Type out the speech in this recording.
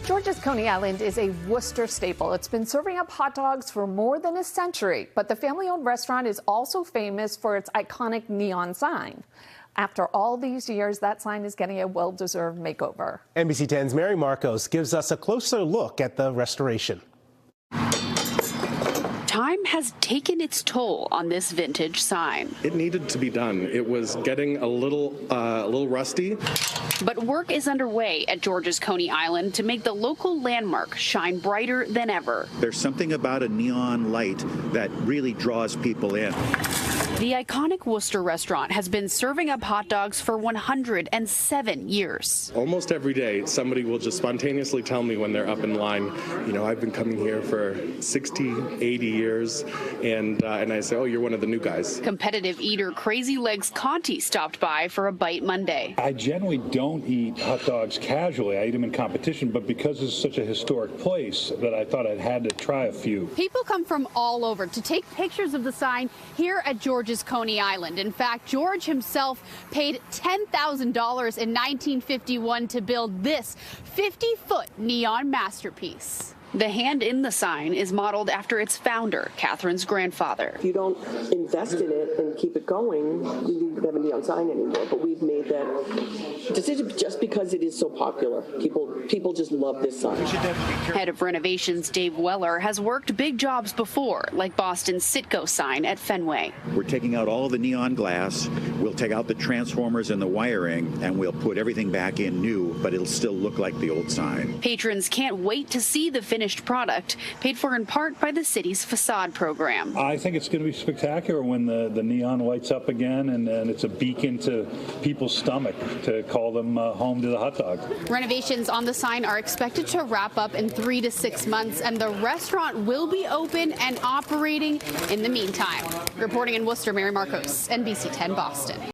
Georgia's Coney Island is a Worcester staple. It's been serving up hot dogs for more than a century, but the family-owned restaurant is also famous for its iconic neon sign. After all these years, that sign is getting a well-deserved makeover. NBC 10's Mary Marcos gives us a closer look at the restoration. Time has taken its toll on this vintage sign. It needed to be done. It was getting a little rusty. But work is underway at Georgia's Coney Island to make the local landmark shine brighter than ever. There's something about a neon light that really draws people in. The iconic Worcester restaurant has been serving up hot dogs for 107 years. Almost every day, somebody will just spontaneously tell me when they're up in line, you know, I've been coming here for 60, 80 years, and I say, oh, you're one of the new guys. Competitive eater Crazy Legs Conti stopped by for a bite Monday. I generally don't eat hot dogs casually. I eat them in competition, but because it's such a historic place that I thought I'd had to try a few. People come from all over to take pictures of the sign here at Georgia's Coney Island. In fact, George himself paid $10,000 in 1951 to build this 50-foot neon masterpiece. The hand in the sign is modeled after its founder, Catherine's grandfather. If you don't invest in it and keep it going, you don't have a neon sign anymore. But we've made that decision just because it is so popular. People just love this sign. Head of renovations Dave Weller has worked big jobs before, like Boston's Citgo sign at Fenway. We're taking out all the neon glass, we'll take out the transformers and the wiring, and we'll put everything back in new, but it'll still look like the old sign. Patrons can't wait to see the finished product, paid for in part by the city's facade program. I think it's going to be spectacular when the neon lights up again, and it's a beacon to people's stomach to call them home to the hot dog. Renovations on the sign are expected to wrap up in 3 to 6 months, and the restaurant will be open and operating in the meantime. Reporting in Worcester, Mary Marcos, NBC 10 Boston.